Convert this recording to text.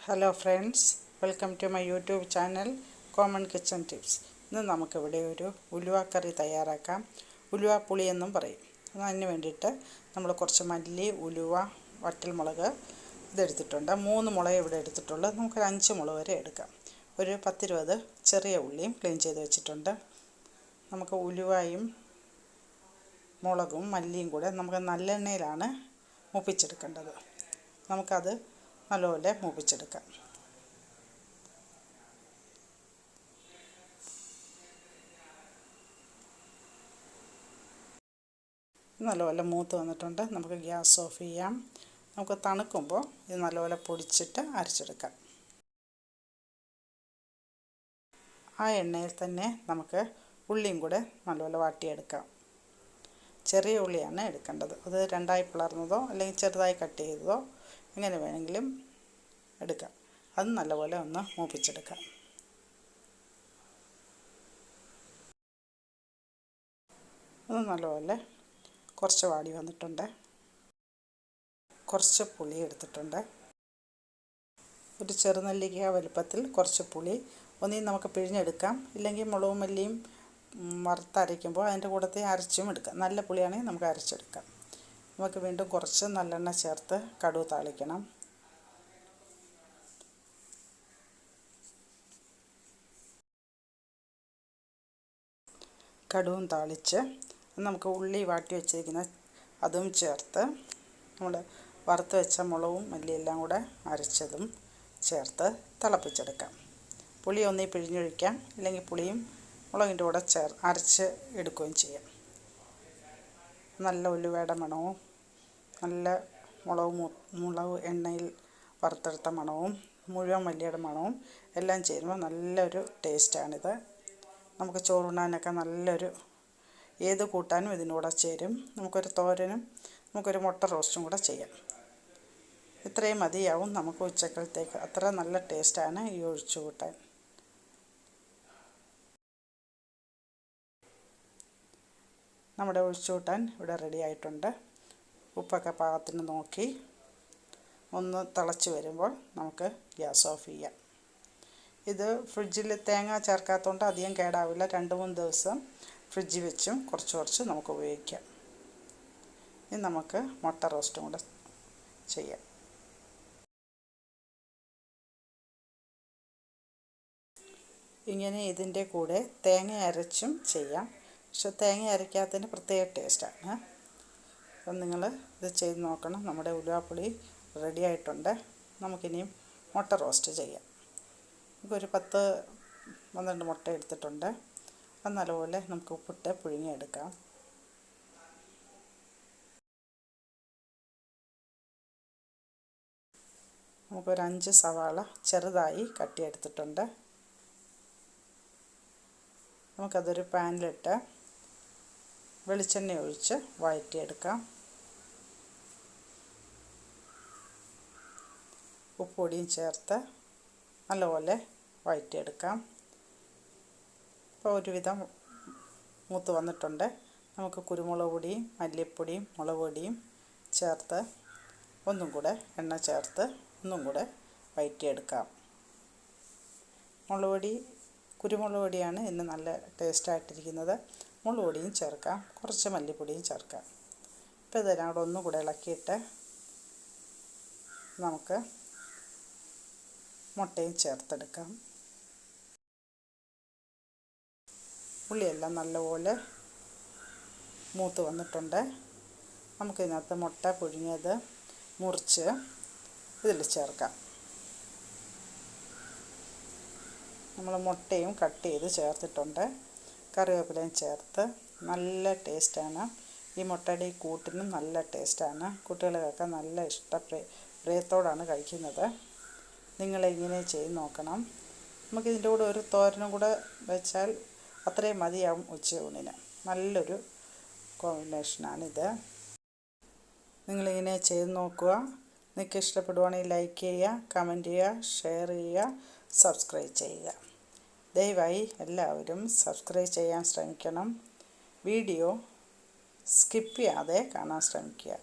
Hello friends, welcome to my YouTube channel common kitchen tips. ഇന്ന് നമുക്കിവിടെ ഒരു ഉലുവ കറി തയ്യാറാക്കാം. ഉലുവ പുളി എന്നും പറയും. അതിന് വേണ്ടിയിട്ട് നമ്മൾ കുറച്ച് മല്ലി, ഉലുവ, വറ്റൽമുളക് ഇതെടുത്തിട്ടുണ്ട്. 3 മുളക് ഇവിടെ എടുത്തിട്ടുള്ളൂ. നമുക്കൊരു 5 മുളക് വരെ എടുക്കാം. ഒരു 10-20 ചെറിയ ഉള്ളിയും ക്ലീൻ ചെയ്ത് വെച്ചിട്ടുണ്ട്. നമുക്ക് ഉലുവയും മുളകും മല്ലിയും കൂടെ നമുക്ക് നല്ലെണ്ണയിലാണ് മൂപ്പിച്ചെടുക്കേണ്ടത്. നമുക്കത് നല്ലപോലെ മൂപ്പിച്ചെടുക്കാം. നല്ലപോലെ മൂത്ത് വന്നിട്ടുണ്ട്. നമുക്ക് ഗ്യാസ് ഓഫ് ചെയ്യാം. നമുക്ക് തണുക്കുമ്പോൾ ഇത് നല്ലപോലെ പൊടിച്ചിട്ട് അരച്ചെടുക്കാം. ആ എണ്ണയിൽ തന്നെ നമുക്ക് ഉള്ളിയും കൂടെ നല്ലപോലെ വാട്ടിയെടുക്കാം. ചെറിയ ഉള്ളിയാണ് എടുക്കേണ്ടത്. അത് 2ആയി പിളർന്നതോ അല്ലെങ്കിൽ ചെറുതായി കട്ട് ചെയ്തതോ എങ്ങനെ വേണമെങ്കിലും എടുക്കാം. അത് നല്ലപോലെ ഒന്ന് മൂപ്പിച്ചെടുക്കാം. അത് നല്ലപോലെ കുറച്ച് വാടി വന്നിട്ടുണ്ട്. കുറച്ച് പുളി എടുത്തിട്ടുണ്ട്. ഒരു ചെറുനെല്ലിക്ക വലുപ്പത്തിൽ കുറച്ച് പുളി. ഒന്നീ നമുക്ക് പിഴിഞ്ഞെടുക്കാം, ഇല്ലെങ്കിൽ മുളകും മല്ലിയും വറുത്തരയ്ക്കുമ്പോൾ അതിൻ്റെ കൂടത്തെ അരച്ചും എടുക്കാം. നല്ല പുളിയാണെങ്കിൽ നമുക്ക് അരച്ചെടുക്കാം. നമുക്ക് വീണ്ടും കുറച്ച് നല്ലെണ്ണ ചേർത്ത് കടുക് താളിക്കണം. കടുകും താളിച്ച് നമുക്ക് ഉള്ളി വാട്ടി വെച്ചിരിക്കുന്ന അതും ചേർത്ത് നമ്മൾ വറുത്ത് വെച്ച മുളകും മല്ലിയെല്ലാം കൂടെ അരച്ചതും ചേർത്ത് തിളപ്പിച്ചെടുക്കാം. പുളി ഒന്നീ പിഴിഞ്ഞൊഴിക്കാം, ഇല്ലെങ്കിൽ പുളിയും മുളകിൻ്റെ കൂടെ അരച്ച് എടുക്കുകയും ചെയ്യാം. നല്ല ഉലുവയുടെ മണവും നല്ല മുളക് എണ്ണയിൽ വറുത്തെടുത്ത മണവും മുഴുവൻ മല്ലിയുടെ മണവും എല്ലാം ചേരുമ്പോൾ നല്ലൊരു ടേസ്റ്റാണിത്. നമുക്ക് ചോറുണ്ണാനൊക്കെ നല്ലൊരു ഏത് കൂട്ടാനും ഇതിൻ്റെ കൂടെ ചേരും. നമുക്കൊരു തോരനും നമുക്കൊരു മുട്ട റോസ്റ്റും കൂടെ ചെയ്യാം. ഇത്രയും മതിയാവും നമുക്ക് ഉച്ചക്കലത്തേക്ക്. അത്ര നല്ല ടേസ്റ്റാണ് ഈ ഒഴിച്ചു കൂട്ടാൻ. നമ്മുടെ ഒഴിച്ചു കൂട്ടാൻ ഇവിടെ റെഡി ആയിട്ടുണ്ട്. ഉപ്പൊക്കെ പാകത്തിന് നോക്കി ഒന്ന് തിളച്ച് വരുമ്പോൾ നമുക്ക് ഗ്യാസ് ഓഫ് ചെയ്യാം. ഇത് ഫ്രിഡ്ജിൽ തേങ്ങ ചേർക്കാത്തതുകൊണ്ട് അധികം കേടാവില്ല. 2-3 ദിവസം ഫ്രിഡ്ജിൽ വെച്ചും കുറച്ച് നമുക്ക് ഉപയോഗിക്കാം. ഇനി നമുക്ക് മുട്ട റോസ്റ്റും കൂടെ ചെയ്യാം. ഇങ്ങനെ ഇതിൻ്റെ കൂടെ തേങ്ങ അരച്ചും ചെയ്യാം. പക്ഷെ തേങ്ങ അരയ്ക്കാത്തതിന് പ്രത്യേക ടേസ്റ്റാണ്. അപ്പം നിങ്ങൾ ഇത് ചെയ്ത് നോക്കണം. നമ്മുടെ ഉലുവാപ്പുളി റെഡി ആയിട്ടുണ്ട്. നമുക്കിനിയും മുട്ട റോസ്റ്റ് ചെയ്യാം. നമുക്കൊരു 10-12 മുട്ട എടുത്തിട്ടുണ്ട്. അത് നല്ലപോലെ നമുക്ക് ഉപ്പിട്ട് പുഴുങ്ങിയെടുക്കാം. നമുക്കൊരു 5 സവാള ചെറുതായി കട്ടിയെടുത്തിട്ടുണ്ട്. നമുക്കതൊരു പാനിലിട്ട് വെളിച്ചെണ്ണ ഒഴിച്ച് വഴറ്റിയെടുക്കാം. ഉപ്പുപൊടിയും ചേർത്ത് നല്ലപോലെ വഴറ്റിയെടുക്കാം. ഇപ്പോൾ ഒരുവിധം മൂത്ത് വന്നിട്ടുണ്ട്. നമുക്ക് കുരുമുളക് പൊടിയും മല്ലിപ്പൊടിയും മുളക് പൊടിയും ചേർത്ത് ഒന്നും കൂടെ എണ്ണ ചേർത്ത് ഒന്നും കൂടെ വഴറ്റിയെടുക്കാം. കുരുമുളക് പൊടിയാണ് ഇന്ന് നല്ല ടേസ്റ്റായിട്ടിരിക്കുന്നത്. മുളക് പൊടിയും ചേർക്കാം, കുറച്ച് മല്ലിപ്പൊടിയും ചേർക്കാം. ഇപ്പോൾ ഇതെല്ലാം കൂടെ ഒന്നും കൂടെ ഇളക്കിയിട്ട് നമുക്ക് മുട്ടയും ചേർത്തെടുക്കാം. ഉള്ളിയെല്ലാം നല്ലപോലെ മൂത്ത് വന്നിട്ടുണ്ട്. നമുക്കിതിനകത്ത് മുട്ട പുഴുങ്ങിയത് മുറിച്ച് ഇതിൽ ചേർക്കാം. നമ്മൾ മുട്ടയും കട്ട് ചെയ്ത് ചേർത്തിട്ടുണ്ട്. കറിവേപ്പിലയും ചേർത്ത് നല്ല ടേസ്റ്റാണ്. ഈ മുട്ടയുടെ ഈ കൂട്ടിനും നല്ല ടേസ്റ്റാണ്. കുട്ടികൾക്കൊക്കെ നല്ല പ്രിയത്തോടാണ് കഴിക്കുന്നത്. നിങ്ങളിങ്ങനെ ചെയ്ത് നോക്കണം. നമുക്കിതിൻ്റെ കൂടെ ഒരു തോരനും കൂടെ വെച്ചാൽ അത്രയും മതിയാവും ഉച്ചയൂണിന്. നല്ലൊരു കോമ്പിനേഷനാണിത്. നിങ്ങളിങ്ങനെ ചെയ്ത് നോക്കുക. നിങ്ങൾക്ക് ഇഷ്ടപ്പെടുവാണെങ്കിൽ ലൈക്ക് ചെയ്യുക, കമൻറ്റ് ചെയ്യുക, ഷെയർ ചെയ്യുക, സബ്സ്ക്രൈബ് ചെയ്യുക. ദയവായി എല്ലാവരും സബ്സ്ക്രൈബ് ചെയ്യാൻ ശ്രമിക്കണം. വീഡിയോ സ്കിപ്പ് ചെയ്യാതെ കാണാൻ ശ്രമിക്കുക.